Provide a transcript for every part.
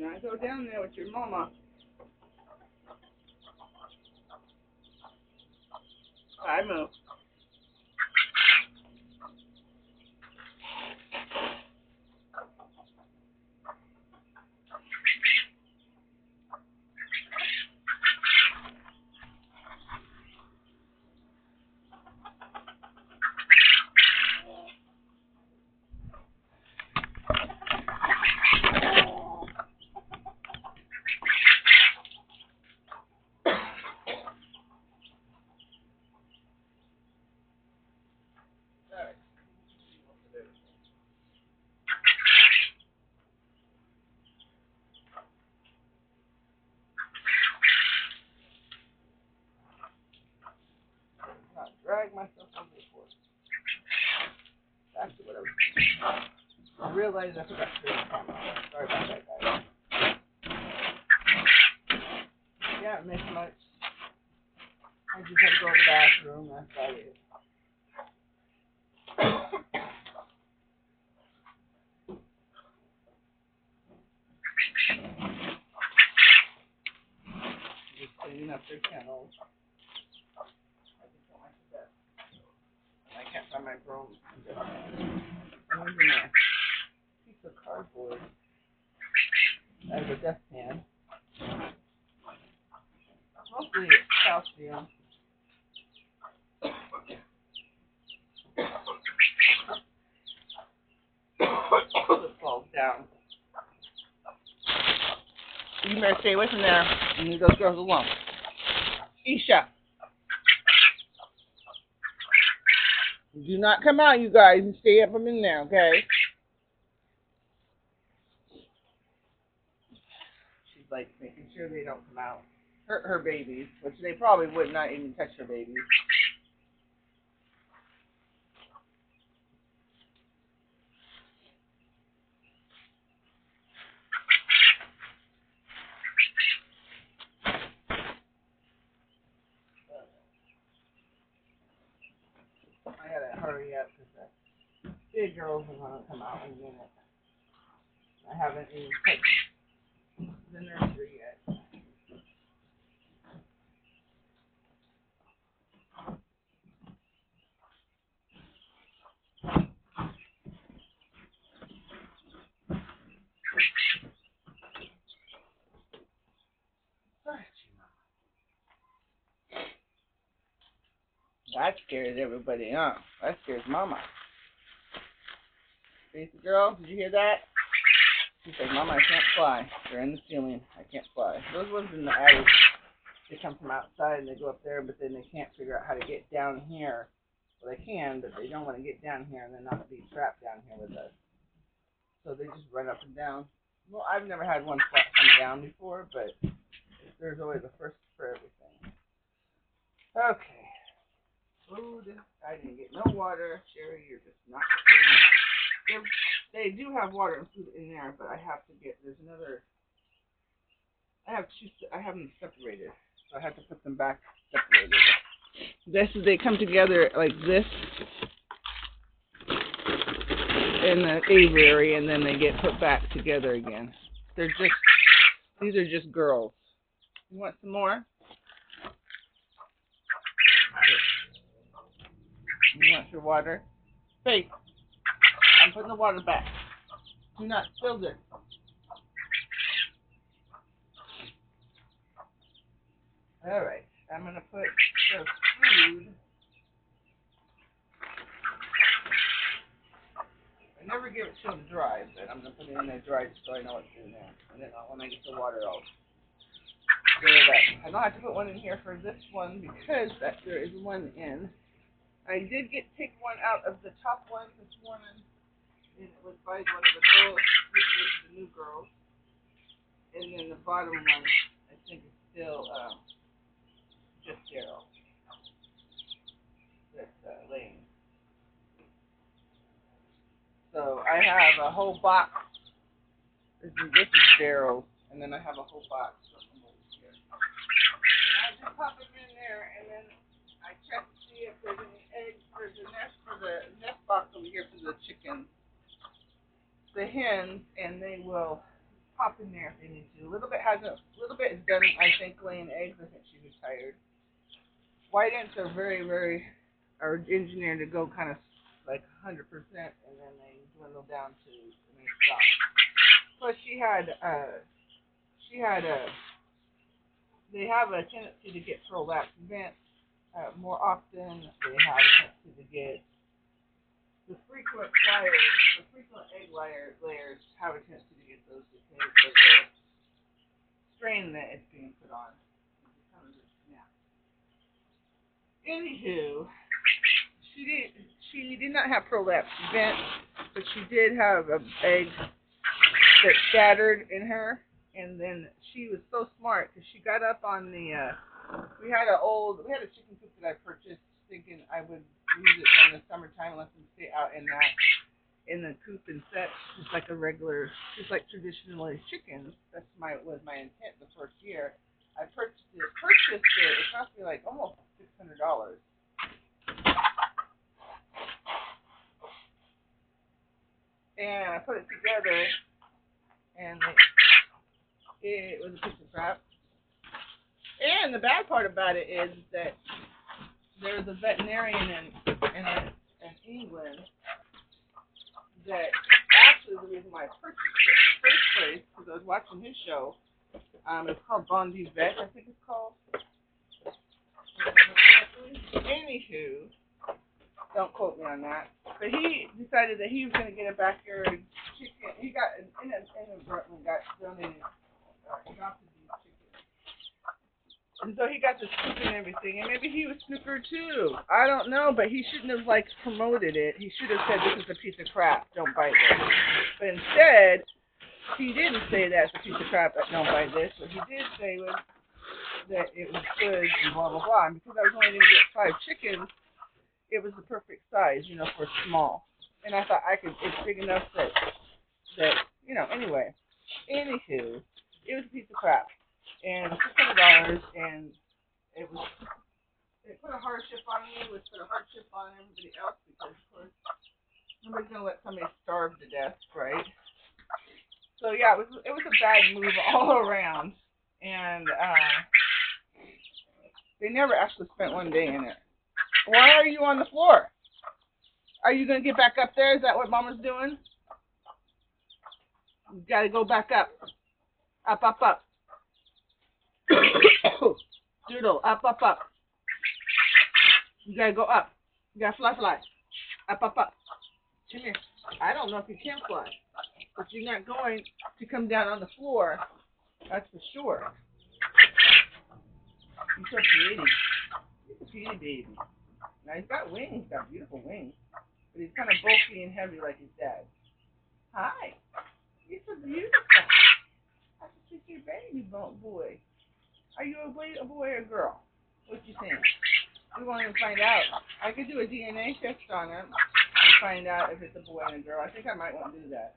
not go down there with your mama. I move. Drag myself over the floor. That's what I was doing. I realized I forgot to turn the camera on. Sorry about that, guys. Yeah, it makes much. I just had to go to the bathroom. That's about it. Just cleaning up their kennels. I can't find my broom. I'm using a piece of cardboard as a dustpan. Mostly it's calcium. It falls down. You better stay away from there and leave those girls alone. Isha. Do not come out, you guys, and stay up from in there, okay? She's like making sure they don't come out. Hurt her babies, which they probably would not even touch her babies. I gotta hurry up because the big girls are gonna come out in a minute. I haven't even touched the nursery yet. That scares everybody, huh? That scares Mama. Face girl, did you hear that? She's like, Mama, I can't fly. They're in the ceiling. I can't fly. Those ones in the attic, they come from outside and they go up there, but then they can't figure out how to get down here. Well, they can, but they don't want to get down here and then not be trapped down here with us. So they just run up and down. Well, I've never had one come down before, but there's always a first for everything. Okay. Food. I didn't get no water. Sherry, you're just not kidding. They do have water and food in there, but I have to get, there's another, I have them separated. So I have to put them back separated. They come together like this in the aviary, and then they get put back together again. These are just girls. You want some more? You want your water? Faith, I'm putting the water back. Do not spill it. Alright, I'm going to put the food. I never give it to them dry, but I'm going to put it in there dry so I know what's in there. And then when I get the water, I'll get it back. I don't have to put one in here for this one because there is one in. I did take one out of the top one this morning, and it was by one of the girls, the new girls. And then the bottom one, I think, is still just Daryl. That's Lane. So I have a whole box. This is Daryl, and then I have a whole box of them over here. I just pop them in there, and then I check to see if there's any eggs. There's a nest for the nest box over here for the chickens, the hens, and they will pop in there if they need to. A little bit is done, I think, laying eggs. I think she was tired. White ants are are engineered to go kind of like 100%, and then they dwindle down to, and they stop. Plus, they have a tendency to get prolapse vent more often. They have a tendency to get the frequent layers have a tendency to get those because of the strain that it's being put on. Anywho, she did not have prolapse vent, but she did have an egg that scattered in her, and then she was so smart because she got up on the. We had a chicken coop that I purchased, thinking I would use it during the summertime, let them stay out in the coop and set, just like traditionally chickens. Was my intent the first year. I purchased it. It cost me like almost $600. And I put it together, and it was a piece of crap. And the bad part about it is that there was a veterinarian in England that actually the reason why I purchased it in the first place, because I was watching his show. It's called Bondi Vet, I think it's called. Anywho, don't quote me on that. But he decided that he was going to get a backyard chicken. He got in Brooklyn, got donated, adopted these chickens. And so he got the scoop and everything, and maybe he was snooker too. I don't know, but he shouldn't have promoted it. He should have said this is a piece of crap, don't buy this. But instead, he didn't say that's a piece of crap, don't buy this. What he did say was that it was good and blah blah blah. And because I was only going to get 5 chickens, it was the perfect size, for small. And I thought it's big enough that anyway. Anywho, it was a piece of crap. And $600, and it put a hardship on me, which put a hardship on everybody else, because of course nobody's gonna let somebody starve to death, right? So yeah, it was a bad move all around, and they never actually spent one day in it. Why are you on the floor? Are you gonna get back up there? Is that what Mama's doing? You gotta go back up. Up. Doodle, up. You gotta go up. You gotta fly. Up. Come here. I don't know if you can fly, but you're not going to come down on the floor. That's for sure. He's so pretty. He's a pretty baby. Now he's got wings. He's got beautiful wings, but he's kind of bulky and heavy like his dad. Hi. You're so beautiful. That's a sweet baby boy. Are you a boy or a girl? What you think? We want to find out. I could do a DNA test on him and find out if it's a boy and a girl. I think I might want to do that.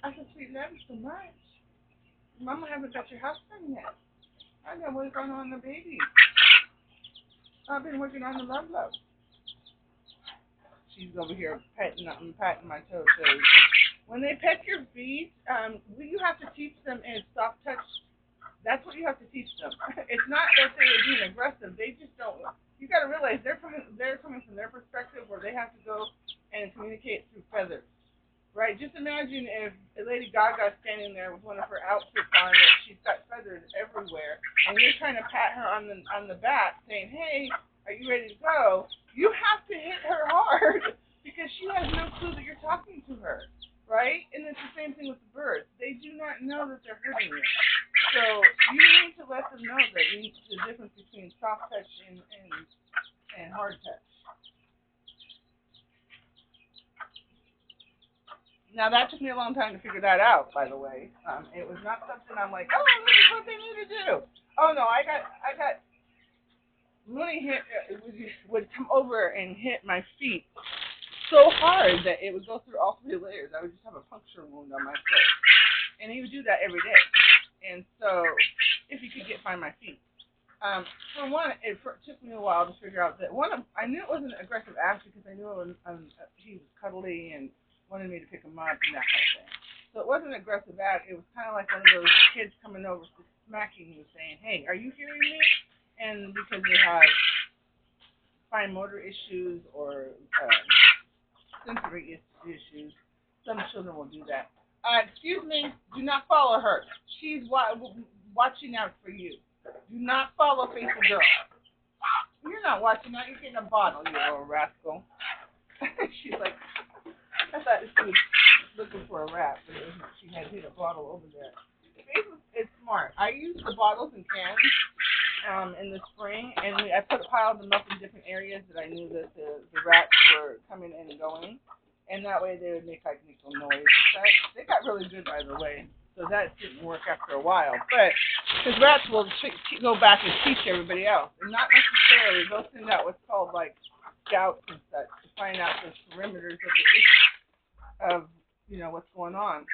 I said, sweet, love you so much. Mama hasn't got your house done yet. I got work on the baby. I've been working on the love. She's over here patting my toes. So when they pet your feet, you have to teach them in soft touch. That's what you have to teach them. It's not that they're being aggressive. They just don't. You got to realize they're coming from their perspective, where they have to go and communicate through feathers, right? Just imagine if Lady Gaga's standing there with one of her outfits on that she's got feathers everywhere, and you're trying to pat her on the back, saying, "Hey, are you ready to go?" You have to hit her hard because she has no clue that you're talking to her. Right? And it's the same thing with the birds. They do not know that they're hurting you. So you need to let them know that the difference between soft touch and hard touch. Now that took me a long time to figure that out, by the way. It was not something I'm like, oh, this is what they need to do. Oh no, I got Looney would come over and hit my feet so hard that it would go through all 3 layers. I would just have a puncture wound on my foot. And he would do that every day. And so, if he could find my feet. For one, it took me a while to figure out that I knew it wasn't an aggressive act because I knew he was cuddly and wanted me to pick him up and that kind of thing. So it wasn't an aggressive act. It was kind of like one of those kids coming over, just smacking you, saying, "Hey, are you hearing me?" And because they have fine motor issues or sensory issues, some children will do that. Excuse me, do not follow her. She's watching out for you. Do not follow Faithful Girl. You're not watching out. You're getting a bottle, you little rascal. She's like, I thought she was looking for a rat, but she had hit a bottle over there. Faith is smart. I use the bottles and cans in the spring, and I piled them up in different areas that I knew that the rats were coming and going, and that way they would make little noise. They got really good, by the way, so that didn't work after a while. But because rats will go back and teach everybody else, and not necessarily they'll send out what's called like scouts and such to find out the perimeters of what's going on,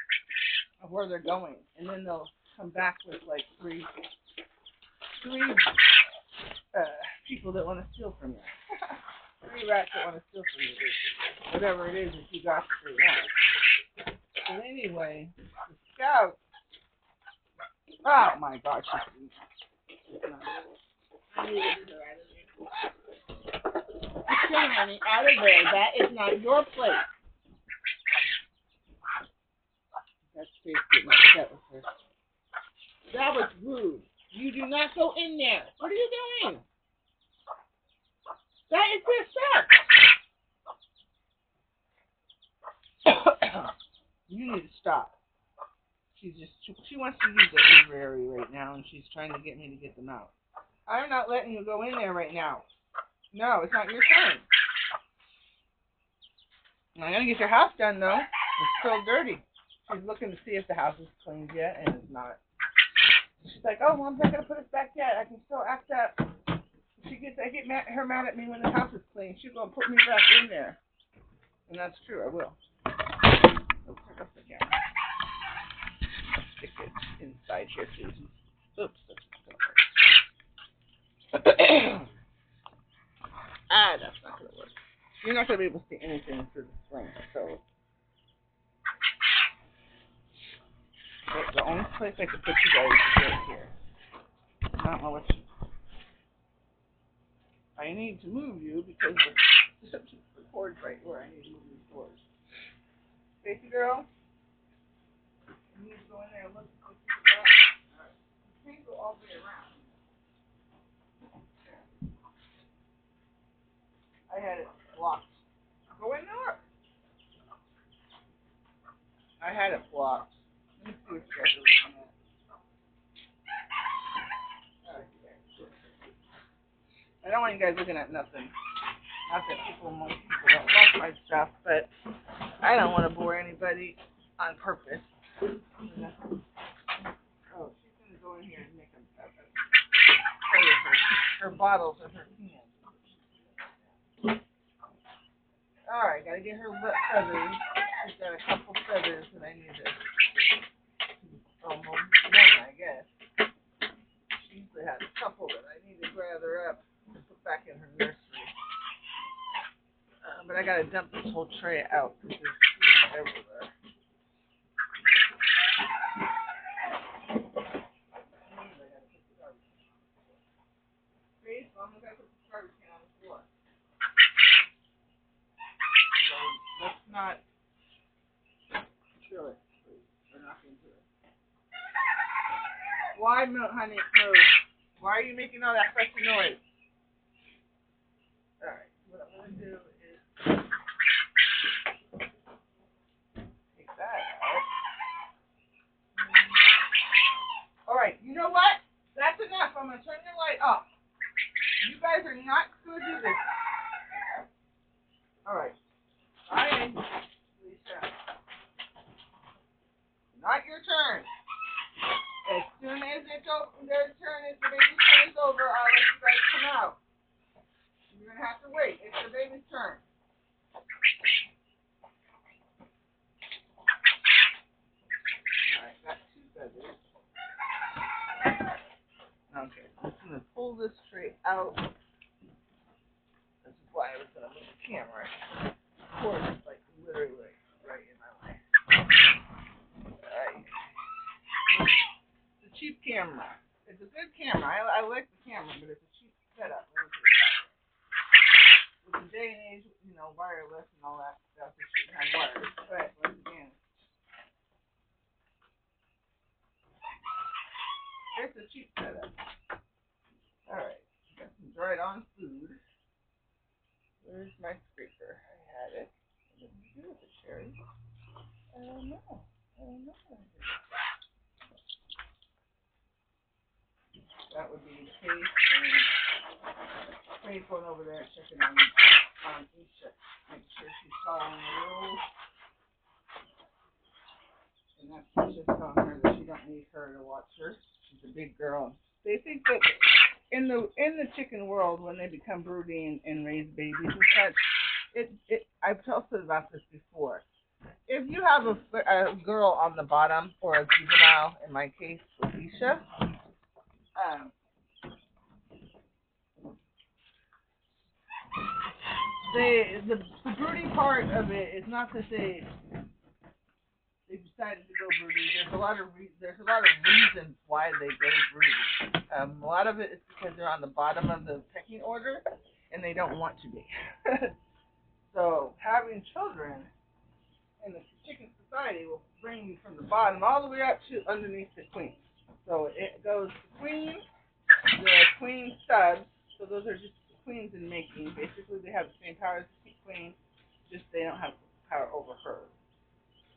of where they're going, and then they'll come back with like three people that want to steal from you. 3 rats that want to steal from you, basically. Whatever it is that you got that they want. But anyway, the scouts. Oh my gosh! I need to get her out of there. Okay, honey, out of there. That is not your place. That's basically my upset with her. That was rude. You do not go in there. What are you doing? That is their stuff. You need to stop. She wants to use the aviary right now, and she's trying to get me to get them out. I'm not letting you go in there right now. No, it's not your turn. I'm gonna get your house done though. It's still dirty. She's looking to see if the house is cleaned yet, and it's not. She's like, "Oh, Mom's not gonna put us back yet. I can still act up." I get her mad at me when the house is clean. She's gonna put me back in there, and that's true. I will. Let's turn off the camera. Stick it inside here, Susie. Oops, that's not gonna work. That's not gonna work. You're not gonna be able to see anything through the screen, so. The only place I could put you guys is right here. I don't know what I need to move you because the cord's right where I need to move these doors. Baby girl, you need to go in there and look at what you got. Alright. You can't go all the way around. I had it blocked. Go in there. I had it blocked. Let me see what you guys are looking at. I don't want you guys looking at nothing. Not that most people don't like my stuff, but I don't want to bore anybody on purpose. Oh, she's going to go in here and make them play with her bottles and her cans. Alright, gotta get her feathers. She's got a couple feathers that I need to almost one, I guess. She usually has a couple that I need to gather up and put back in her nursery. But I gotta dump this whole tray out because there's food everywhere. I'm gonna put the garbage can on the floor. So let's not chill it, please. We're not gonna do it. Why, honey? No. Why are you making all that fussy noise? Alright, what I'm gonna do is take that out. Alright, you know what? That's enough. I'm gonna turn your light off. You guys are not gonna do this. Alright. Alright, Lisa. Not your turn. As soon as their turn is, the baby's turn is over, I'll let you guys come out. You're going to have to wait. It's the baby's turn. Alright, got 2 feathers. Okay, I'm just going to pull this tray out. This is why I was going to move the camera. Of course, it's like literally right in my way. camera. It's a good camera. I like the camera, but it's a cheap setup. With the day and age, you know, wireless and all that stuff, it shouldn't have wires. But once again, it's a cheap setup. Alright, got some dried on food. Where's my scraper? I had it. What did you do with it, Sherry? I don't know. That would be Kate and Kate going over there checking on Isha. Make sure she's following the rules. And that's Isha telling her that she don't need her to watch her. She's a big girl. They think that in the chicken world, when they become broody and raise babies and such, I've posted about this before. If you have a girl on the bottom, or a juvenile, in my case with Isha, the broody part of it is not that they decided to go broody. There's a lot of reasons why they go broody. A lot of it is because they're on the bottom of the pecking order and they don't want to be. So having children in the chicken society will bring you from the bottom all the way up to underneath the queen. So it goes the queen studs. So those are just queens in making. Basically, they have the same power as the queen, just they don't have power over her.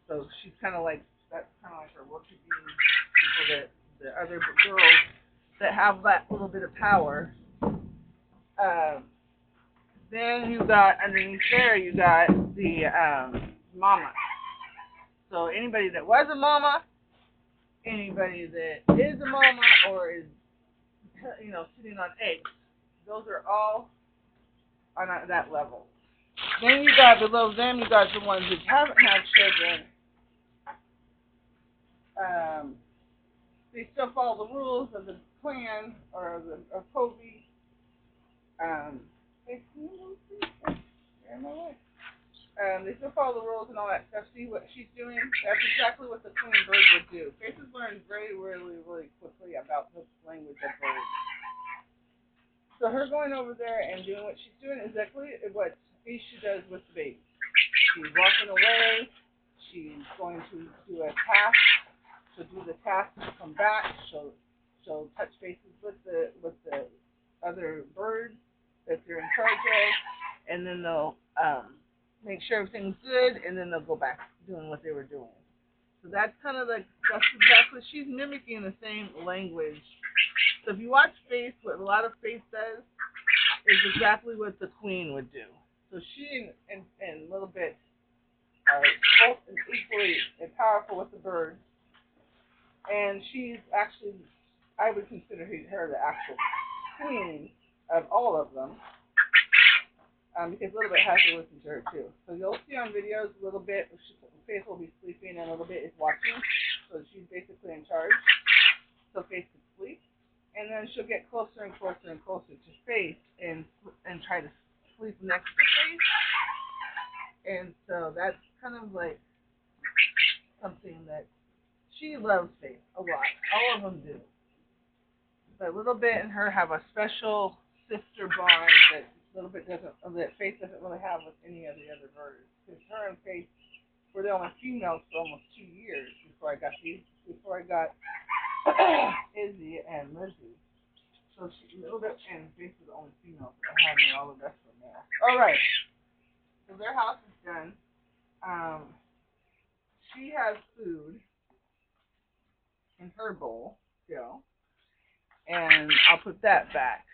So she's kind of like, that's kind of like her worker bees, people that the other girls that have that little bit of power. Then you got underneath there, you got the mama. So anybody that was a mama, anybody that is a mama or is, you know, sitting on eggs, those are all on that level. Then you got below them, you got the ones that haven't had children. They still follow the rules of the clan or of Kobe. They still follow the rules and all that stuff. See what she's doing? That's exactly what the queen bird would do. Faces learns very, really, really quickly about the language of birds. So her going over there and doing what she's doing is exactly what Isha does with the baby. She's walking away. She's going to do a task. She'll do the task and come back. She'll touch bases with the other birds that they're in charge of, and then they'll make sure everything's good, and then they'll go back doing what they were doing. So that's kind of like, that's exactly, she's mimicking the same language. So if you watch Faith, what a lot of Faith does is exactly what the queen would do. So she and a little bit are both equally powerful with the birds. And she's actually, I would consider her the actual queen of all of them. Because a little bit has to listen to her too. So you'll see on videos a little bit, Faith will be sleeping and a little bit is watching. So she's basically in charge. So Faith can sleep. And then she'll get closer and closer and closer to Faith and try to sleep next to Faith. And so that's kind of like something that she loves Faith a lot. All of them do. But Little Bit and her have a special sister bond that Faith doesn't really have with any of the other birds. Because her and Faith were the only females for almost 2 years before I got Izzy and Lizzie. So Little Bit and Faith were the only females that I had, and all the rest were males. All right. So their house is done. She has food in her bowl still, and I'll put that back.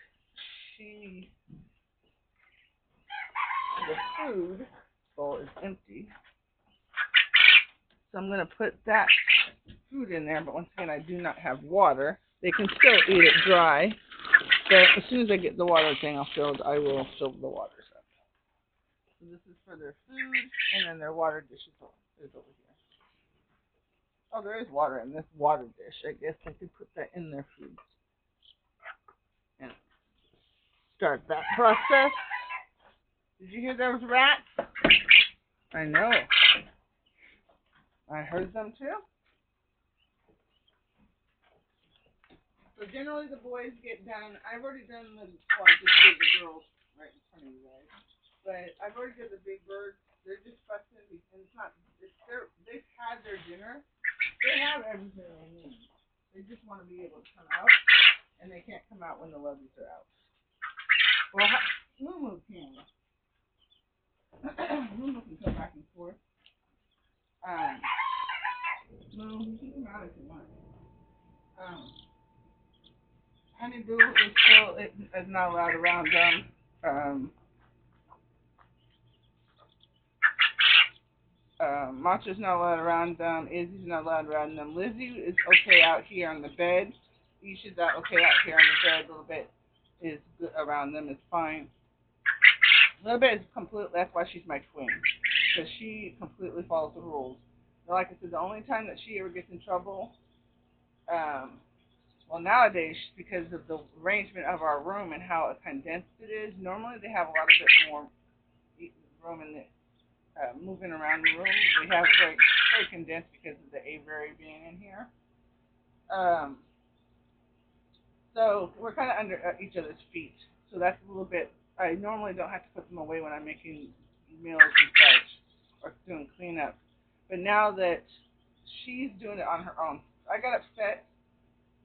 The food bowl is empty, so I'm going to put that food in there, but once again I do not have water. They can still eat it dry, but as soon as I get the water thing I will fill the waters up. So this is for their food, and then their water dish is over here. Oh, there is water in this water dish. I guess I could put that in their food and start that process. Did you hear those rats? I know. I heard them too. So generally the boys get done. I've already done the, well, I just did the girls right in front of you guys. But I've already did the big birds. They're just fussing, and it's not, they've had their dinner. They have everything they need. They just want to be able to come out, and they can't come out when the levels are out. Well, Moo can. Moo can come back and forth. Moo, you can come out if you want. Honeyboo is still is not allowed around them. Matcha's not allowed around them. Izzy's not allowed around them. Lizzie is okay out here on the bed. Isha's okay out here on the bed. A little bit is good around them. Is fine. A little bit is completely. That's why she's my twin, because she completely follows the rules. And like I said, the only time that she ever gets in trouble, well, nowadays, because of the arrangement of our room and how condensed it is, normally they have a lot of bit more room in the moving around the room. We have very condensed because of the aviary being in here. So we're kind of under each other's feet. So that's a little bit. I normally don't have to put them away when I'm making meals and such or doing cleanup. But now that she's doing it on her own, I got upset,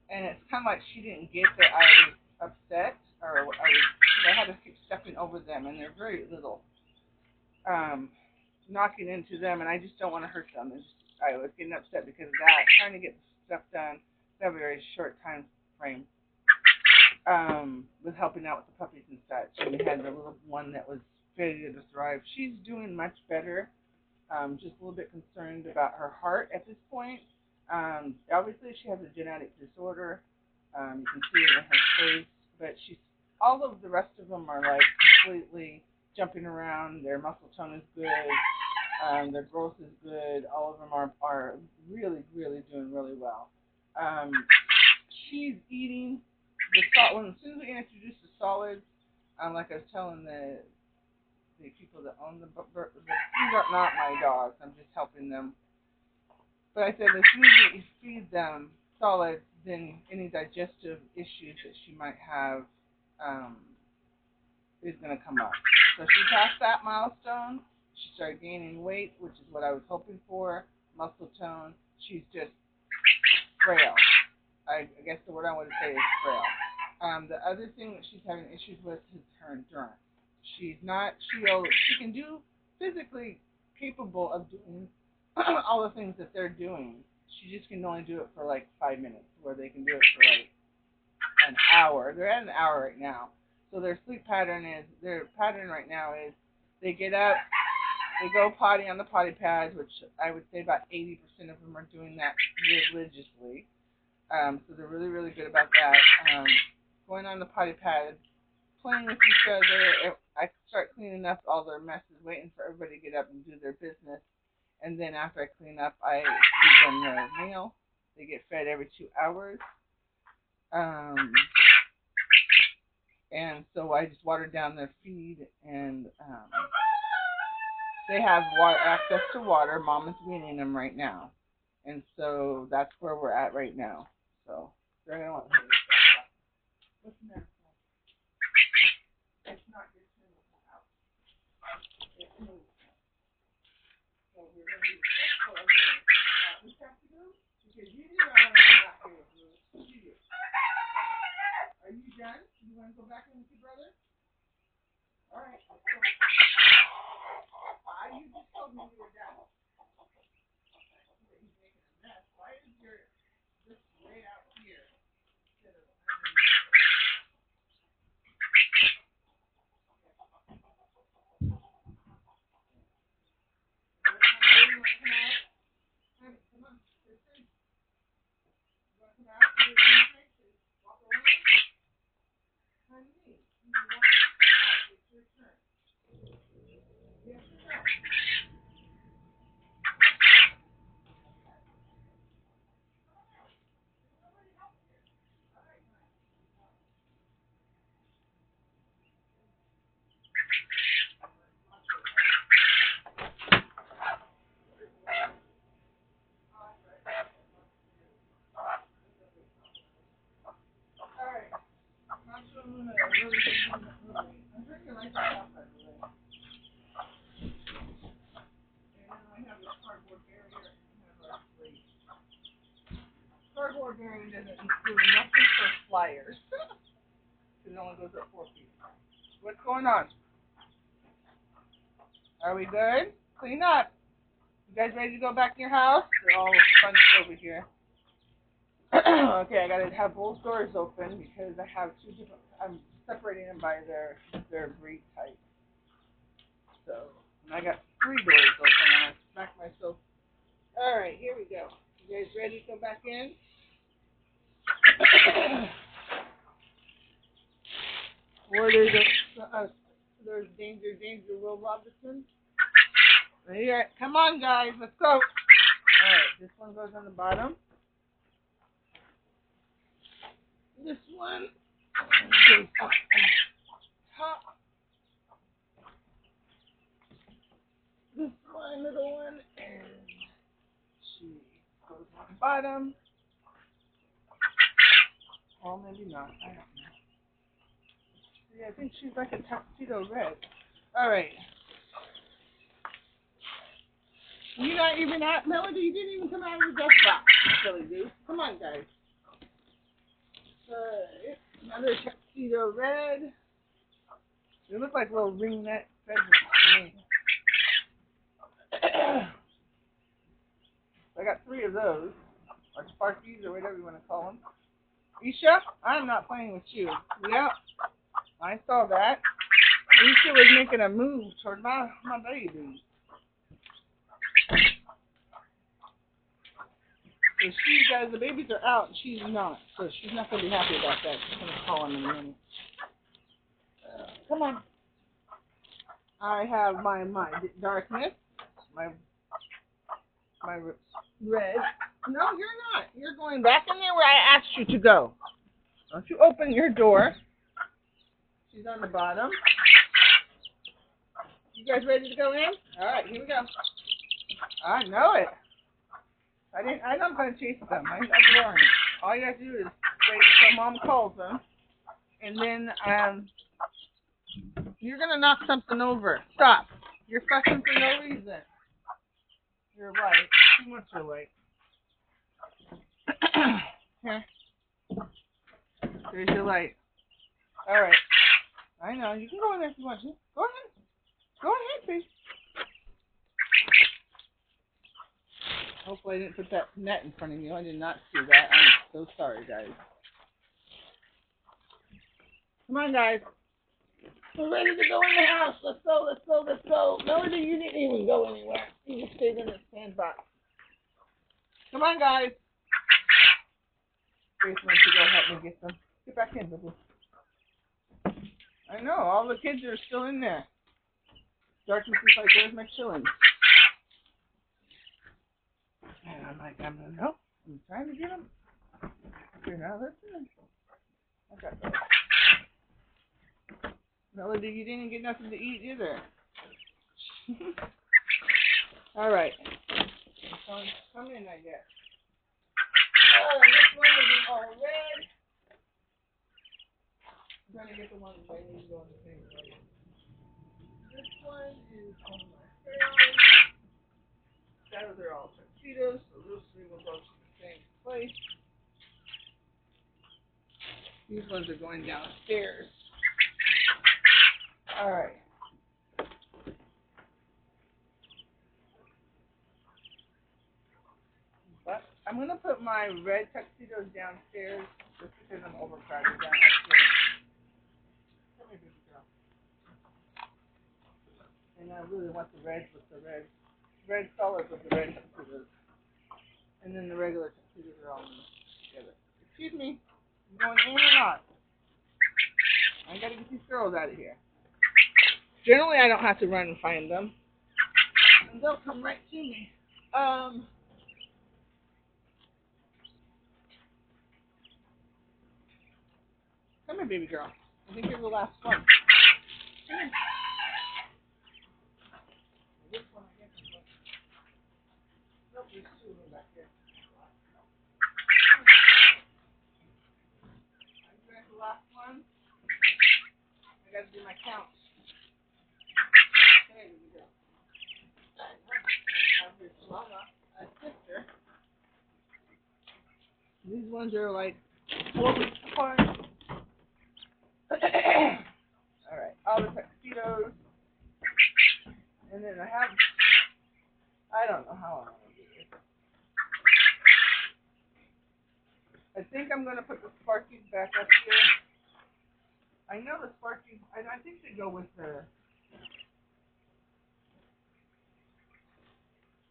and it's kind of like she didn't get that I was upset, or I had to keep stepping over them, and they're very little. Knocking into them, and I just don't want to hurt them. I was getting upset because of that, trying to get stuff done in a very short time frame. With helping out with the puppies and such. And we had the little one that was ready to thrive. She's doing much better. Just a little bit concerned about her heart at this point. Obviously, she has a genetic disorder. You can see it in her face, but all of the rest of them are like completely jumping around. Their muscle tone is good. Their growth is good. All of them are really, really doing really well. She's eating the salt. As soon as we introduce the solids, like I was telling the people that own these are not my dogs. I'm just helping them. But I said as soon as you feed them solids, then any digestive issues that she might have is going to come up. So she passed that milestone. She started gaining weight, which is what I was hoping for. Muscle tone. She's just frail. I guess the word I want to say is frail. The other thing that she's having issues with is her endurance. She can do physically capable of doing all the things that they're doing. She just can only do it for like 5 minutes, where they can do it for like an hour. They're at an hour right now. So their pattern right now is they get up, they go potty on the potty pads, which I would say about 80% of them are doing that religiously. So they're really, really good about that. Going on the potty pads, playing with each other. I start cleaning up all their messes, waiting for everybody to get up and do their business. And then after I clean up, I feed them their meal. They get fed every 2 hours. And so I just water down their feed, and they have access to water. Mom is weaning them right now. And so that's where we're at right now. So they're going to want to hear this. What's the matter? It's not your turn to come out. It moves. So we're going to be careful of this have to do, because you do not want to come out here with me. You do. Are you done? You want to go back in with your brother? All right. Let's go. You just told me you were done. Okay. He's making a mess. Why is this way out here instead of underneath? Cardboard bearing doesn't include nothing for flyers. Because it only goes up 4 feet. What's going on? Are we good? Clean up. You guys ready to go back in your house? They're all bunched over here. Okay, I gotta have both doors open because I have two different. I'm separating them by their breed type. So, and I got 3 doors open. I'm gonna smack myself. All right, here we go. You guys ready to go back in? Or there's danger, Will Robinson. Here, come on, guys, let's go. All right, this one goes on the bottom. This one goes up on top. This one, little one, and she goes on the bottom. Well, maybe not. I don't know. Yeah, I think she's like a tuxedo red. All right. You're not even out, Melody. You didn't even come out of the desk box, silly dude. Come on, guys. Another tuxedo red. They look like little ringlet feathers to me. I got 3 of those, or Sparkies, or whatever you want to call them. Isha, I'm not playing with you. Yep, I saw that. Isha was making a move toward my baby. So she guys, the babies are out, and she's not. So she's not going to be happy about that. She's going to call him in a minute. Come on. I have my darkness, my red. No, you're not. You're going back in there where I asked you to go. Don't you open your door. She's on the bottom. You guys ready to go in? All right, here we go. I know it. I'm not going to chase them. I'm warned. All you have to do is wait until Mom calls them. And then, you're going to knock something over. Stop. You're fussing for no reason. You're right. Too much your light. Here. There's your light. All right. I know. You can go in there if you want to. Go ahead. Go ahead, please. Hopefully I didn't put that net in front of you. I did not see that. I'm so sorry, guys. Come on, guys. We're ready to go in the house. Let's go, let's go, let's go. Melody, you didn't even go anywhere. You just stayed in the sandbox. Come on, guys. Grace wants to go help me get them. Get back in, baby. I know, all the kids are still in there. Darkness is like, where's my chillin'? And I'm like, no, I'm trying to get them. You're not listening. Okay. Melody, you didn't get nothing to eat either. All right. Come in, I guess. Oh, this one is all red. I'm trying to get the ones I need to go in the same place. This one is on my hair. Those are all tuxedos, so those 3 will go to the same place. These ones are going downstairs. All right. But I'm going to put my red tuxedos downstairs just because I'm overcrowded down upstairs. Come here, baby girl. And I really want the reds with the red solid with the red tuxedos. And then the regular tuxedos are all together. Excuse me. You going in or not? I got to get these girls out of here. Generally, I don't have to run and find them. And they'll come right to me. Come here, baby girl. I think you're the last one. Come here. This one, I guess. Nope, there's 2 of them back here. I drank the last one. I got to do my count. Come here, baby girl. I have your mama. I These ones are like 4 weeks apart. Alright, all the tuxedos. And then I don't know how I'm going to do this. I think I'm going to put the Sparkies back up here. I know the Sparkies, and I think they go with the,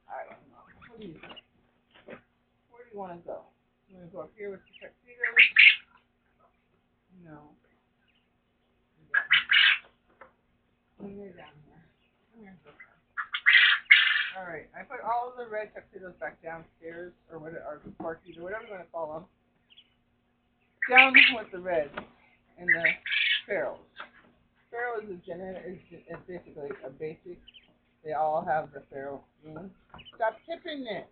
I don't know. What do you think? Where do you want to go? You want to go up here with the tuxedos? No. You're down here. Come here. Alright, I put all of the red tuxedos back downstairs, or Sparkies, or whatever you want to call them. Down with the red and the ferals. Feral is basically a basic. They all have the feral gene. Stop tipping it.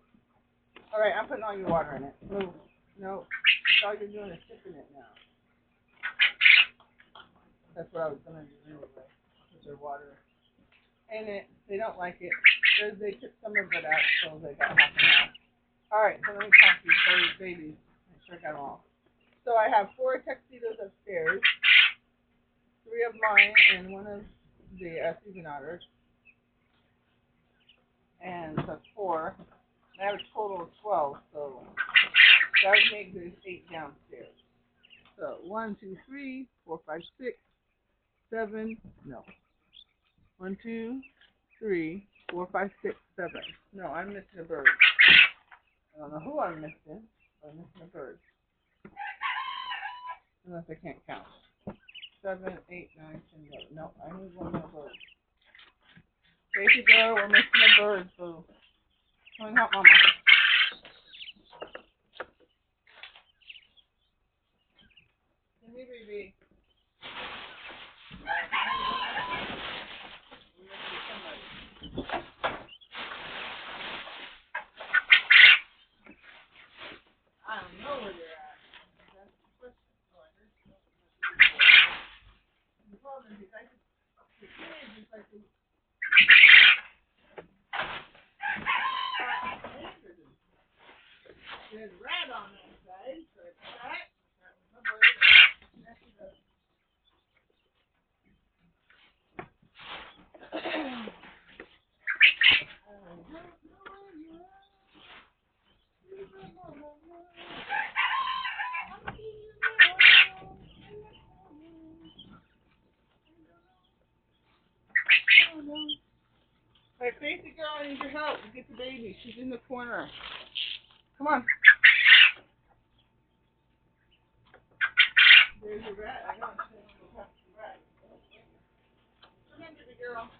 Alright, I'm putting all your water in it. Move. No. That's all you're doing is tipping it now. That's what I was going to do anyway. Put their water in it. They don't like it. They tip some of it out, so they got half and half. Alright, so let me count these babies. Make sure I got them all. So I have 4 tuxedos upstairs. 3 of mine and 1 of the Susan Otters. And that's 4. I have a total of 12, so that would make this 8 downstairs. So 1, 2, 3, 4, 5, 6, 7. No. 1, 2, 3, 4, 5, 6, 7. No, I'm missing a bird. I don't know who I'm missing, but I'm missing a bird. Unless I can't count. 7, 8, 9, 10, 11. No, I need 1 more bird. Crazy girl, we're missing a bird, so come and help Mama. Come here, baby. I don't know where you're at. That's the question. The problem is, the kids is like the there's a rat on that side, so it's that. Hey, crazy girl, I need your help to get the baby. She's in the corner. Come on. There's a rat. I know. Come here, baby girl.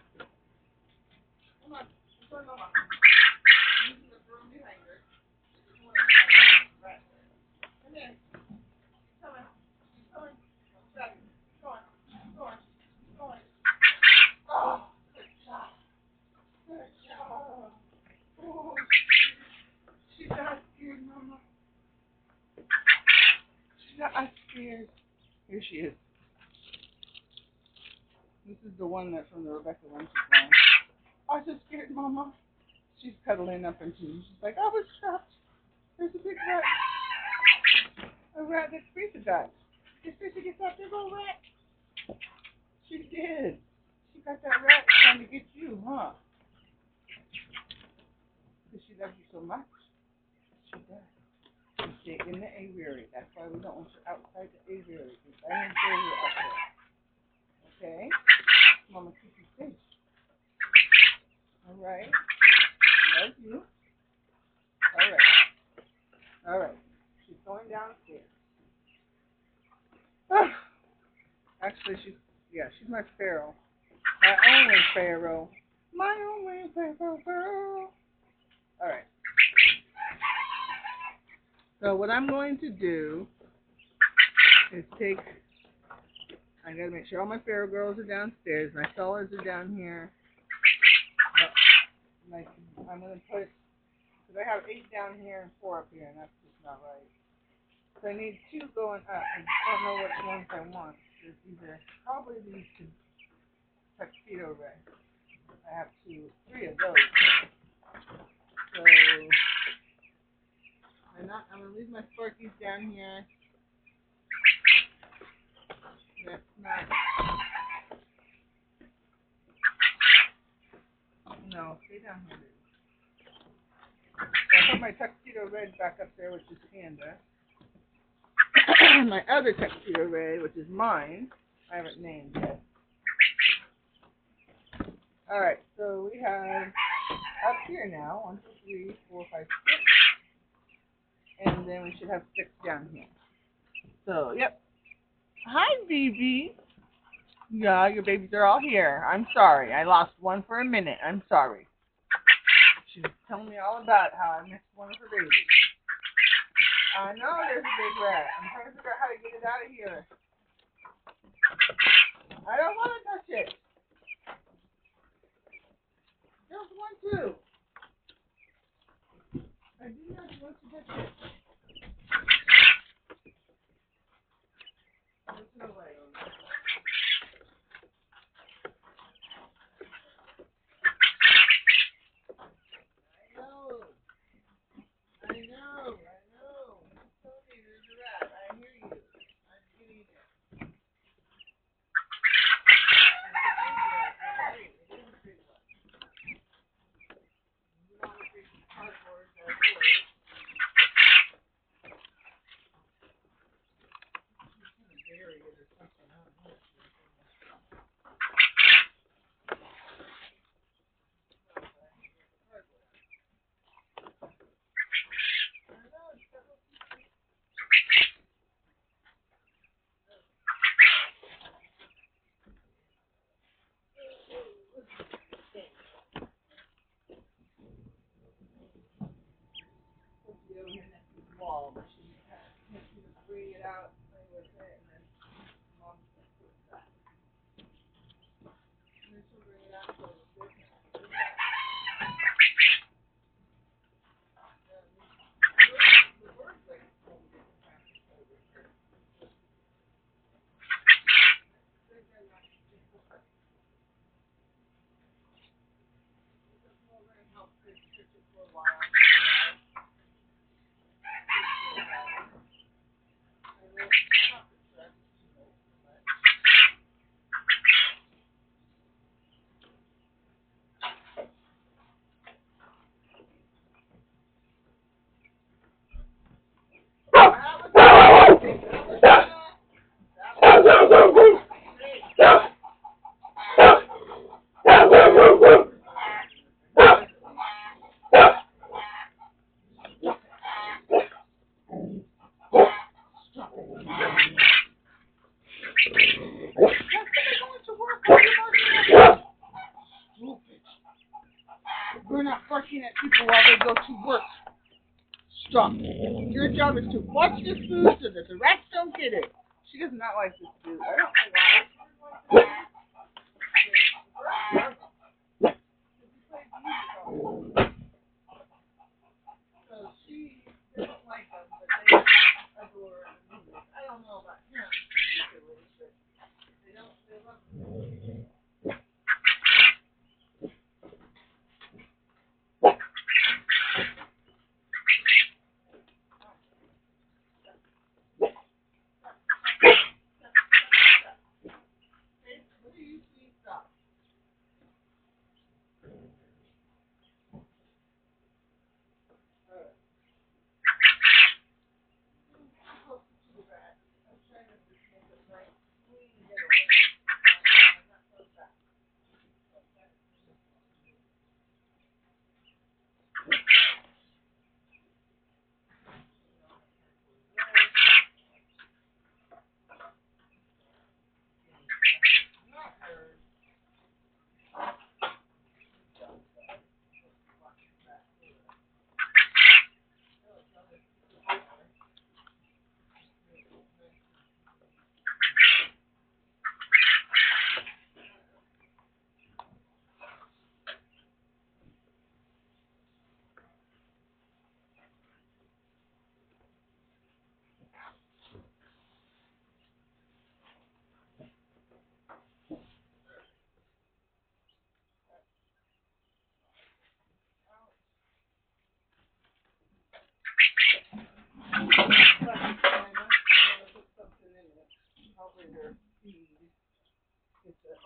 Come on. Come on, Mama. I'm using the broom behind her. Come here. Come on. Come on. Come on. Come on. Come on. Oh, good job. Good job. Oh, she's not scared, Mama. She's not scared. Here she is. This is the one that's from the Rebecca Lynch one. Oh, I'm so scared, Mama. She's cuddling up into me. She's like, I was trapped. There's a big rat. A rat that Teresa got. Did Teresa get that big old rat? She did. She got that rat trying to get you, huh? Because she loves you so much. She does. You stay in the aviary. That's why we don't want you outside the aviary. Because I didn't say you out there. Okay? Mama, keep you safe. Alright? Love you. Alright. Alright. She's going downstairs. Actually, she's my Pharaoh. My only Pharaoh. My only Pharaoh. Alright. So what I'm going to do is I gotta make sure all my Pharaoh girls are downstairs. My solids are down here. I'm gonna put, because I have 8 down here and 4 up here, and that's just not right. So I need 2 going up. I just don't know which ones I want. There's probably these 2 tuxedo red. I have 3 of those. So I'm gonna leave my Sparkies down here. That's not. No, stay down here, baby. I put my tuxedo red back up there, which is Panda. My other tuxedo red, which is mine, I haven't named yet. Alright, so we have up here now 1, 2, 3, 4, 5, 6. And then we should have 6 down here. So, yep. Hi, BB. Yeah, your babies are all here. I'm sorry. I lost one for a minute. I'm sorry. She was telling me all about how I missed one of her babies. I know there's a big rat. I'm trying to figure out how to get it out of here. I don't want to touch it. There's one too. I do not want to touch it. There's no way. I know. I'm telling you, there's a rat. I hear you. I'm getting it. It is a big one. You want to take some cardboard or wood. Bury it or something. I don't know. Wall, but she just bring it out, play with it, and then mom's gonna put it back. And then she'll bring it out and play with it. The birds like to play with it. They're not we're gonna help Chris it for a while. We're not barking at people while they go to work. Stop. Your job is to watch this food so that the rats don't get it. She does not like this food. I don't know why. So she doesn't like them, but they adore them. I don't know about him particularly, but they love them.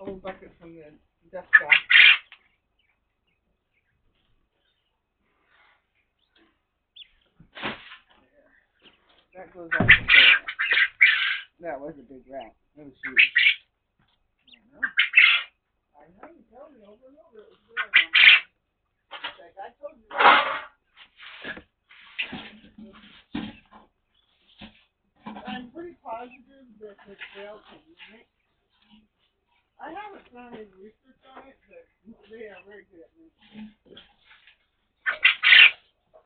old bucket from the dust bath. That goes out the door. That was a big rat. It was huge. I know. You told me over and over it was good. It's like I told you that. I'm pretty positive that the trail can mimic. I haven't done any research on it, but they are very good at mimicking.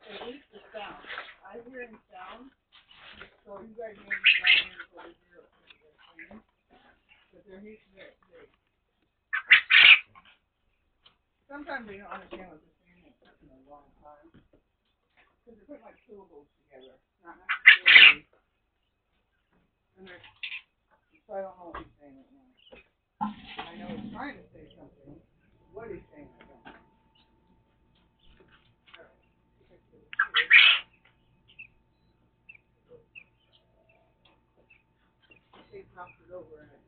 At least the sound. I hear in sound, so you guys maybe not hear what I hear saying, but they sometimes they don't understand what they're saying. It took them a long time because they're putting like syllables together, not necessarily. And so I don't know what he's saying right now. I know he's trying to say something. What he's saying, I don't know. He knocks it over and it's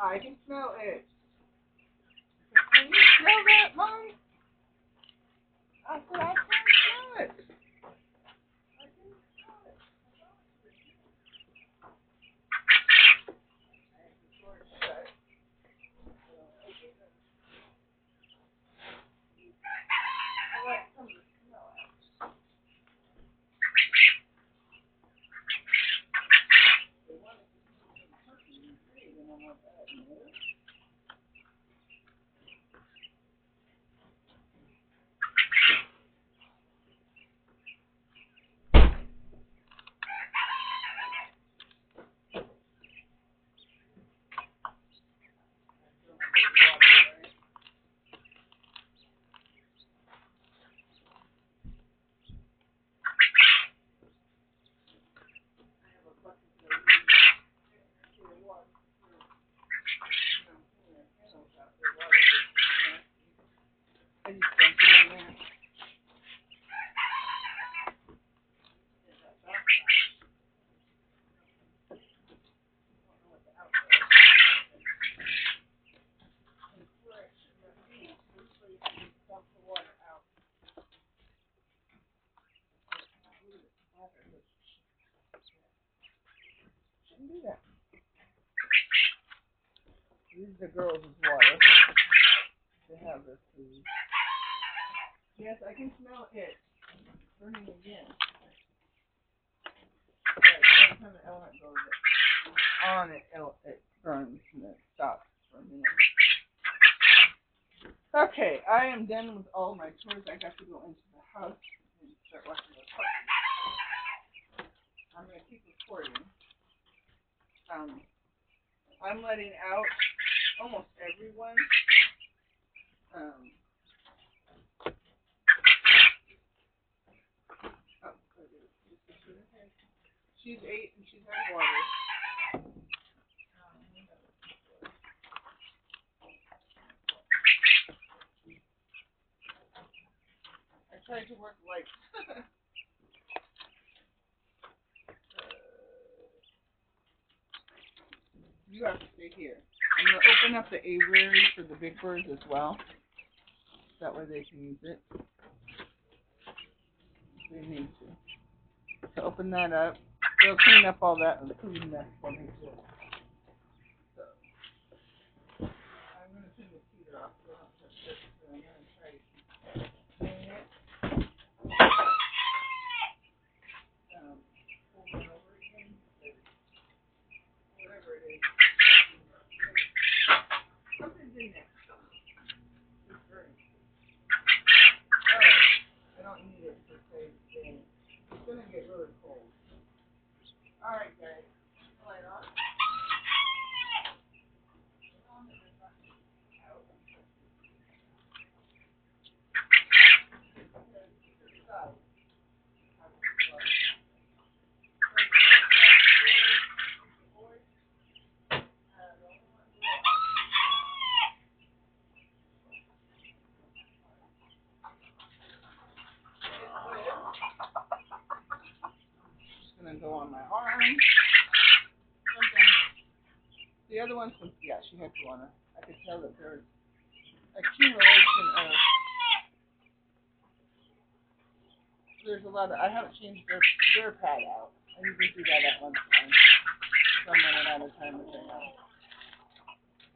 I can smell it. Can you smell that, Mom? I said I can smell it. Do that. This is the girls' water. They have this food. Yes, I can smell it burning again. Right, every time the element goes on it, it burns and it stops for a minute. Okay, I am done with all my chores. I got to go into the house and start watching the puppy. I'm going to keep recording. I'm letting out almost everyone. She's 8 and she's had water. I tried to work light. right here. I'm going to open up the aviary for the big birds as well. That way they can use it. If they need to. So open that up. They'll clean up all that and clean that for me too. So I'm going to turn the heater off. So I don't touch this. So I'm going to try to keep cleaning it. Over and over again. Whatever it is. Something's in there. It's burning. Alright. I don't need it for safe thing. It's going to get really cold. Alright guys. Light on. Gonna go on my arm. Okay. The other one, yeah, she had to on her. I could tell that there's accumulation of. There's a lot of. I haven't changed their pad out. I usually do that at lunchtime. So I'm running out of time with it now.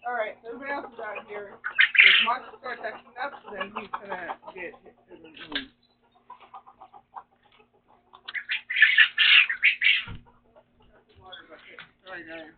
All right, so everybody else is out here. If Mark starts acting up, then he's gonna get hit to the moon. Sorry, guys.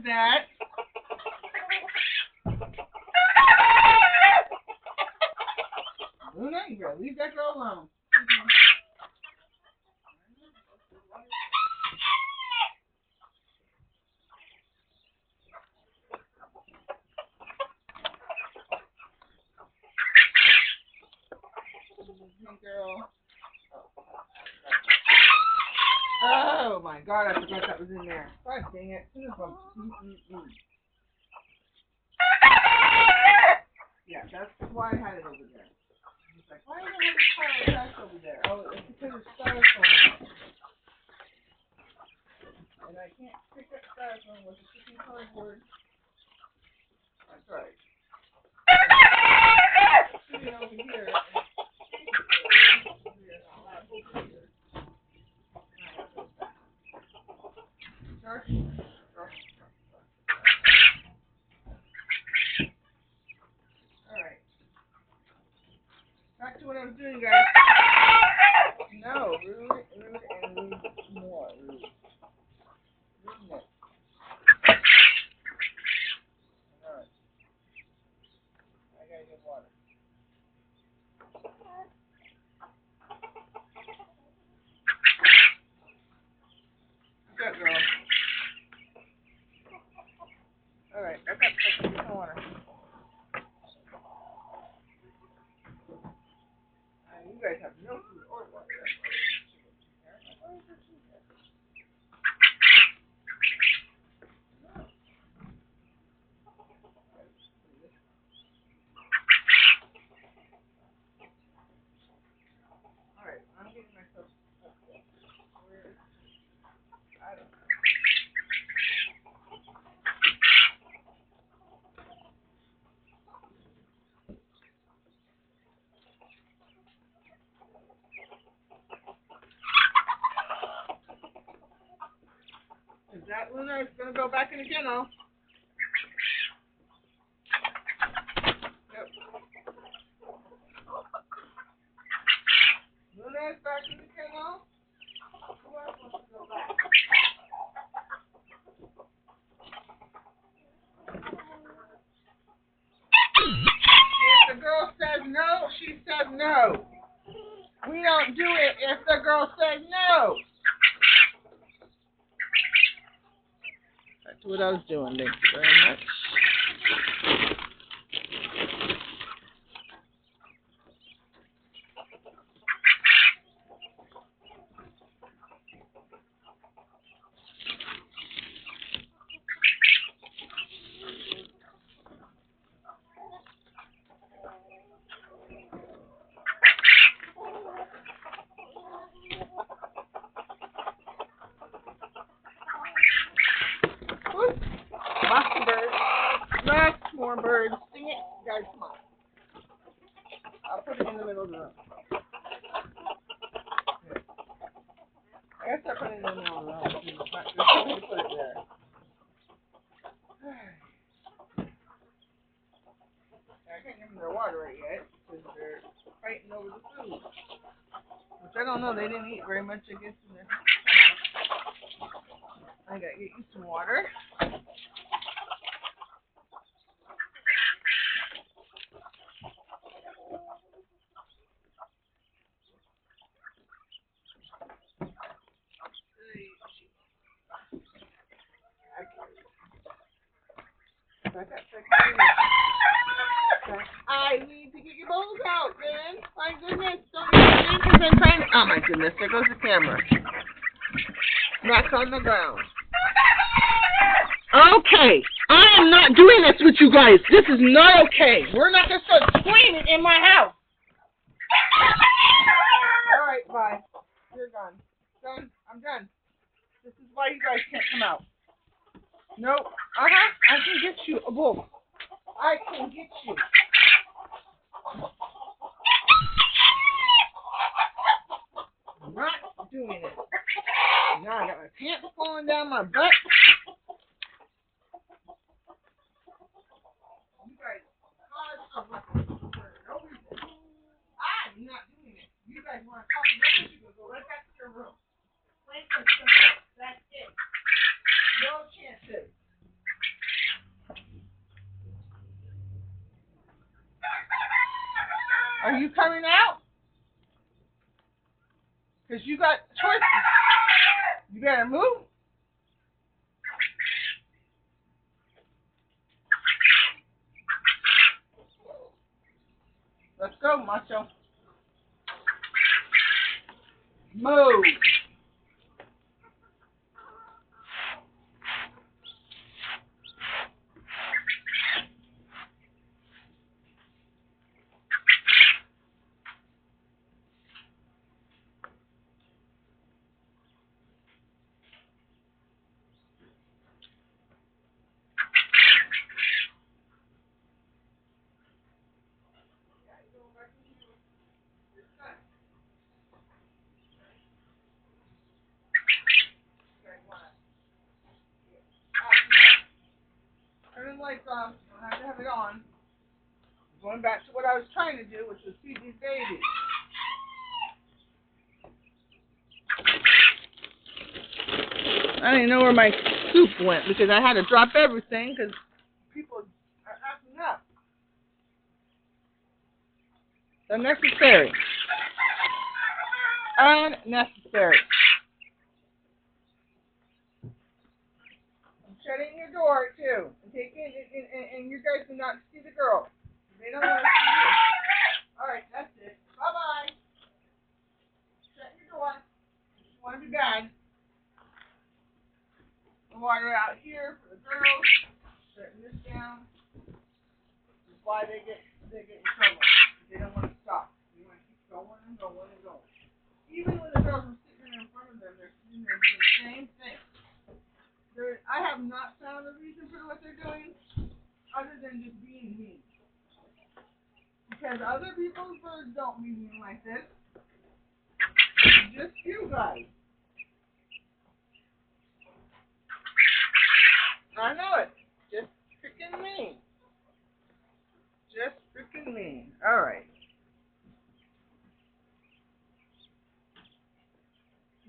that. Luna, you gotta leave that girl alone. Girl. Oh my god, I forgot that was in there. God dang it. Yeah, that's why I had it over there. He's like, why do you have a pile of trash over there? Oh, it's because it's styrofoam. And I can't pick up styrofoam with a freaking cardboard. That's right. Sitting over here. Alright. Back to what I was doing, guys. No, rude, and rude more. Rude. Rudeness. Alright. I gotta get water. What's up, girl? Alright, I got some water. You guys have no food or water. Alright, I'm getting myself up there. I don't know. Is that Luna is going to go back in the kennel? Yep. Luna is back in the kennel. Who else wants to go back? If the girl says no, she says no. We don't do it if the girl says no. That's what I was doing. Thank you very much. Lots more birds. Sing it. Guys, come on. I'll put it in the middle of the room. I guess I'll put it in the middle of the room. There's something to put it there. I can't give them their water right yet because they're fighting over the food. Which I don't know. They didn't eat very much, I guess. I gotta get you some water. I need to get your bowls out, man. My goodness, don't you think? Because I'm trying to... Oh, my goodness, there goes the camera. Back on the ground. Okay, I am not doing this with you guys. This is not okay. We're not going to start screaming in my house. All right, bye. You're gone. Done. I'm done. This is why you guys can't come out. Nope. I can get you a bowl. I can get you. I'm not doing it. Now I got my pants falling down my butt. You guys cause no reason. I'm not doing it. You guys want to talk about it, you go right back to your room. Plain and simple. That's it. No chances. Are you coming out? Because you got choices. You better move. Let's go, macho. Move. Turn the lights off. Don't have to have it on. Going back to what I was trying to do, which was feed these babies. I didn't know where my soup went because I had to drop everything because people are acting up. Unnecessary. Unnecessary. I'm shutting your door too. And you guys do not see the girls. They don't want to see you. Alright, that's it. Bye-bye. Shut your door. You want to be bad. The water out here for the girls. Shutting this down. This is why they get in trouble. They don't want to stop. They want to keep going and going and going. Even when the girls are sitting in front of them, they're sitting there doing the same thing. I have not found a reason for what they're doing other than just being mean. Because other people's birds don't be mean like this. Just you guys. I know it. Just freaking mean. Just freaking mean. Alright.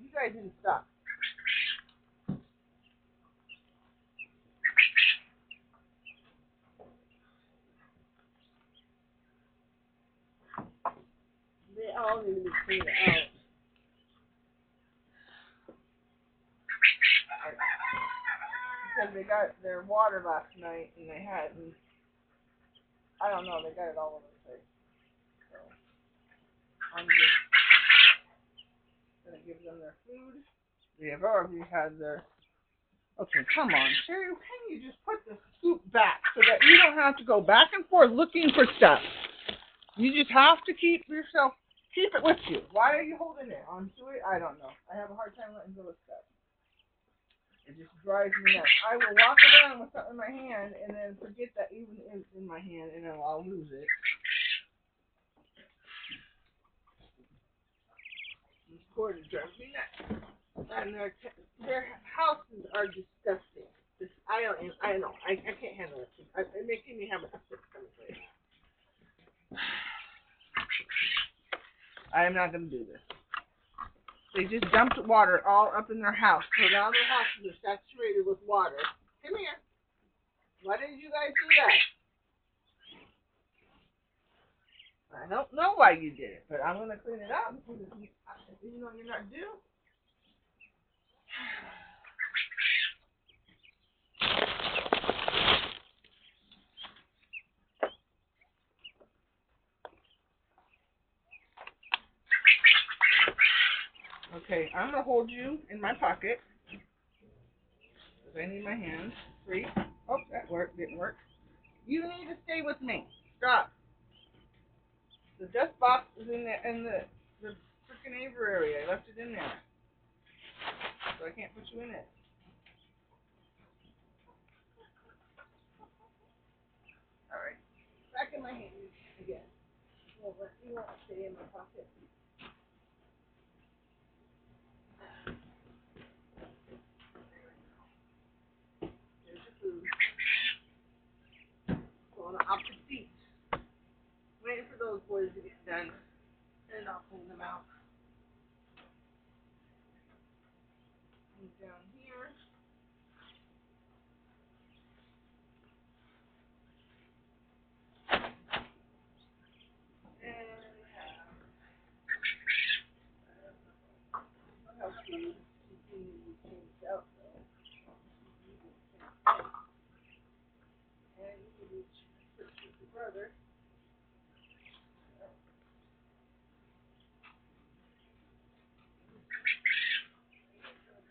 You guys didn't stop. They all need to be cleaned out. Because they got their water last night and they hadn't. I don't know, they got it all over the place. So I'm just gonna give them their food. They've already had their. Okay, come on, Sherry, can you just put the scoop back so that you don't have to go back and forth looking for stuff? You just have to keep it with you. Why are you holding it onto it? I don't know. I have a hard time letting go of stuff. It just drives me nuts. I will walk around with something in my hand and then forget that even it's in my hand and then I'll lose it. This cord is driving me nuts. And their houses are disgusting. I know. I can't handle it. It's making me have an upset stomach right now. I am not going to do this. They just dumped water all up in their house. So now their houses are saturated with water. Come here. Why didn't you guys do that? I don't know why you did it, but I'm going to clean it up because you know you're not due. Okay, I'm going to hold you in my pocket because I need my hands free. Oh, that worked. Didn't work. You need to stay with me. Stop. The dust box is in the freaking Avery area. I left it in there. So I can't put you in it. Alright. Back in my hands again. You won't stay in my pocket. There's your food. Going off the seat. Waiting for those boys to get done. And I'll clean them out. And down here. And your brother.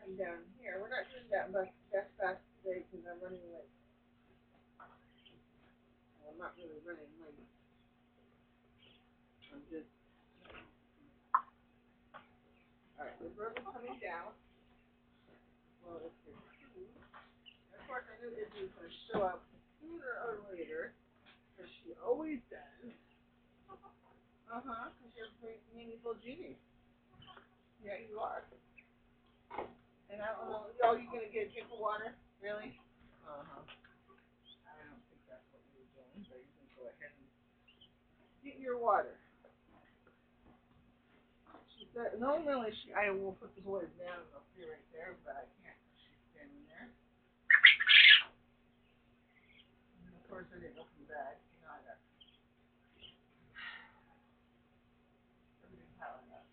Come down here. We're not doing that much that fast today because I'm running late. Well, I'm not really running late. I'm just. Alright, the brother's coming down. Well, it's his food. Of course, I knew Izzy was going to show up sooner or later, because she always does. Because you're a great meaningful genie. Yeah, you are. And I don't know, oh, you going to get a drink of water? Really? I don't think that's what you were doing, but you can go ahead and get your water. She said, normally I will put the boys down and they'll stay right there, but I can't. She's standing there. And of course, I didn't open the bag. You know, I got everything piling up.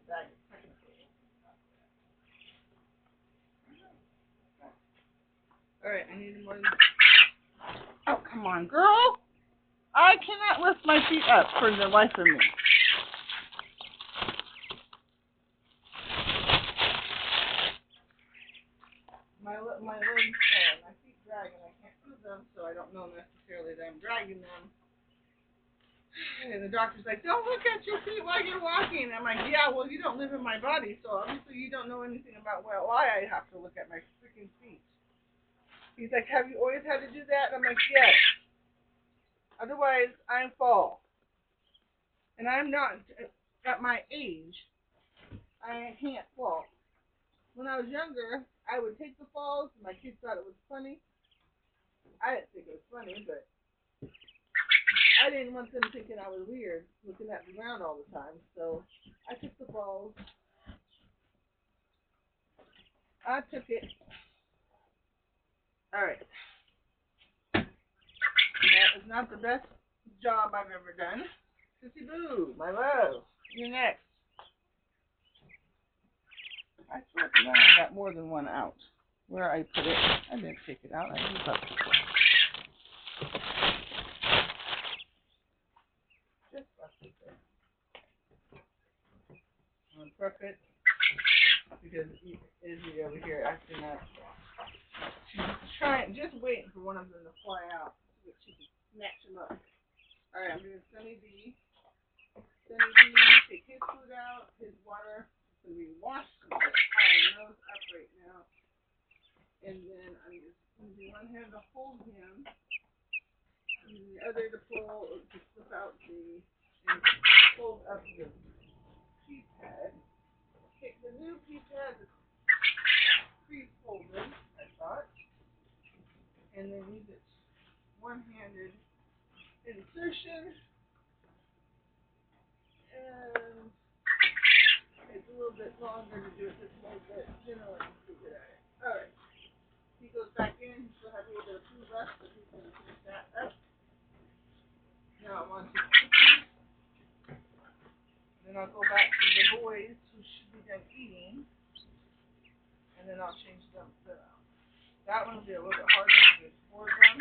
The bag is technically open. Alright, I need more. Oh, come on, girl! I cannot lift my feet up for the life of me. My legs, my feet drag and I can't move them, so I don't know necessarily that I'm dragging them. And the doctor's like, don't look at your feet while you're walking. I'm like, yeah, well, you don't live in my body, so obviously you don't know anything about why I have to look at my freaking feet. He's like, have you always had to do that? And I'm like, yes. Otherwise, I fall. And I'm not, at my age, I can't fall. When I was younger, I would take the falls. My kids thought it was funny. I didn't think it was funny, but I didn't want them thinking I was weird, looking at the ground all the time. So I took the falls. I took it. All right. That is not the best job I've ever done. Sissy Boo, my love, you're next. I swear to God, I got more than one out. Where I put it, I didn't take it out. I just left it there. Just left it there. I'm gonna prep it because Izzy over here acting up. She's trying, just waiting for one of them to fly out so that she can snatch them up. All right, I'm doing Sunny D. Sunny D, take his food out, his water. It's gonna be washed. I'm piling those up right now. And then I'm just using one hand to hold him, and the other to pull, to flip out and fold up the pea pad. Okay, the new pea pad is pre-folded, I thought. And then use it one-handed insertion. And it's a little bit longer to do it this way, but generally I'm pretty good at it. Alright. He goes back in, he still has a little bit of food left, but he's going to finish that up. Now I'm on to cookies. Then I'll go back to the boys who should be done eating. And then I'll change them to that one will be a little bit harder to get bored done.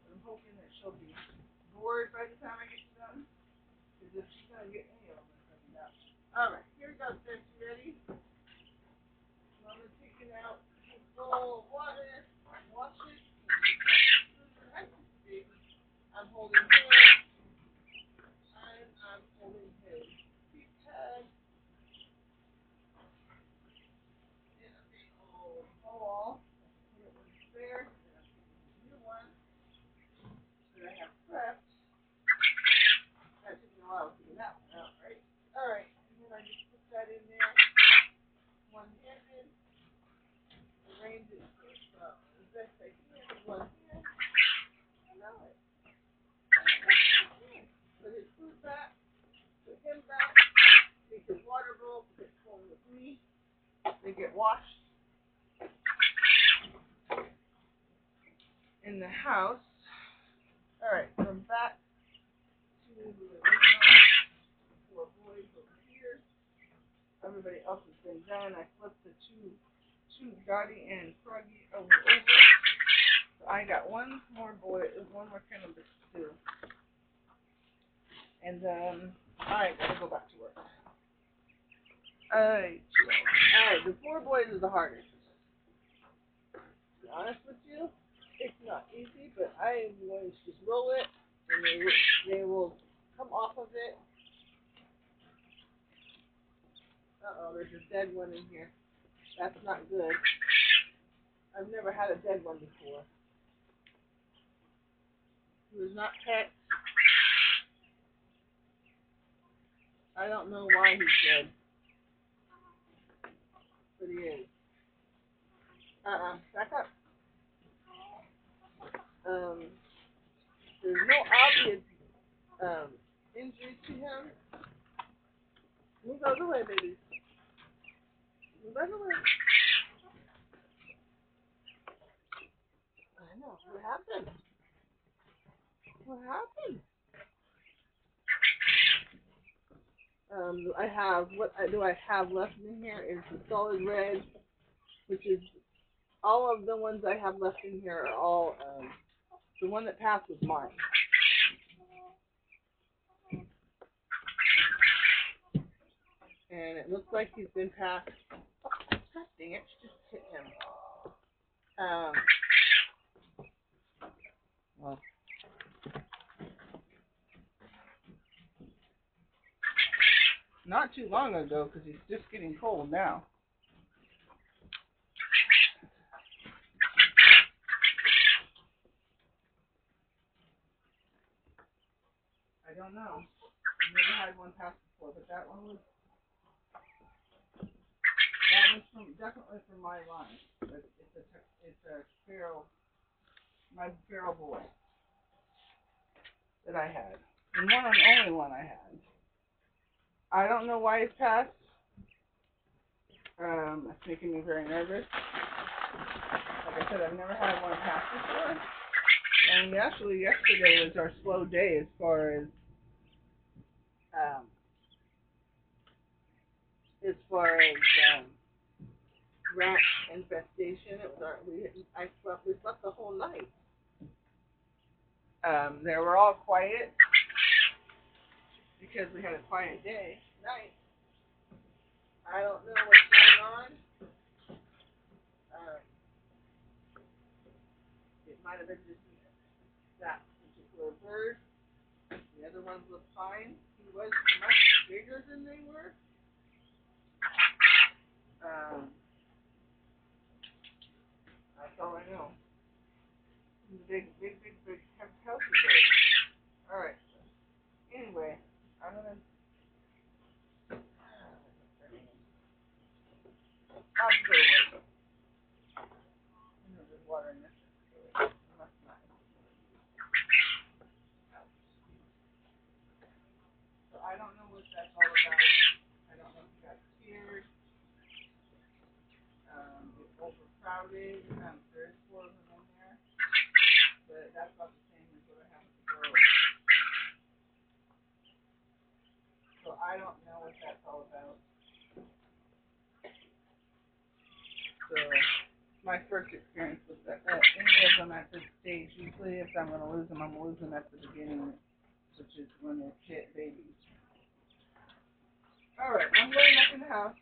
I'm hoping that she'll be bored by the time I get done. Because if she's going to get any of them, it's going to be that one. Alright, here we go, sis. You ready? I'm going to take it out. Bowl of water, wash it, I'm holding his, and I'm holding his pea pad in a big old bowl. Put it in there, and I'm taking a new one that I have prepped. That took me a while to get that one out, right? Alright, and then I just put that in there, one-handed, arrange it as best I can with one hand. Put his food back, put him back, take his water bowl, put it home with me. They get washed in the house. Alright, so I'm back to the four boys over here. Everybody else has been done. I flipped the two Dottie and Froggy over. So I got one more cannabis too. And then I gotta go back to work. Alright, the 4 boys is the hardest. To be honest with you, it's not easy, but I am going to just roll it, and they will come off of it. Uh-oh, there's a dead one in here. That's not good. I've never had a dead one before. He was not pet. I don't know why he's dead, but he is. Back up. There's no obvious injury to him. Move out of the way, baby. Move out of the way. I know. What happened? What happened? What I have left in here is the solid red, which is all of the ones I have left in here are all the one that passed was mine. And it looks like he's been passed. God dang it, just hit him. Well, not too long ago, because he's just getting cold now. I don't know. I've never had one pass before, but that was definitely from my line. But it's a feral, my feral boy that I had, and only one I had. I don't know why he's passed. It's making me very nervous. Like I said, I've never had one pass before. And actually, yesterday was our slow day as far as rat infestation. We slept the whole night. They were all quiet because we had a quiet night. I don't know what's going on. It might have been just that particular bird. The other ones looked fine. He was much bigger than they were. That's all I know. Big, healthy bird. Alright. Anyway, I'm gonna. I'll go away. There's water in this. So I don't know what that's all about. I don't know if he got scared. It's overcrowded. There's 4 of them in there. But that's about the same as what I have with the girls. So I don't know what that's all about. So my first experience with that, any of them at this stage, usually if I'm going to lose them, I'm going to lose them at the beginning, which is when they're babies. Alright, I'm going back in the house.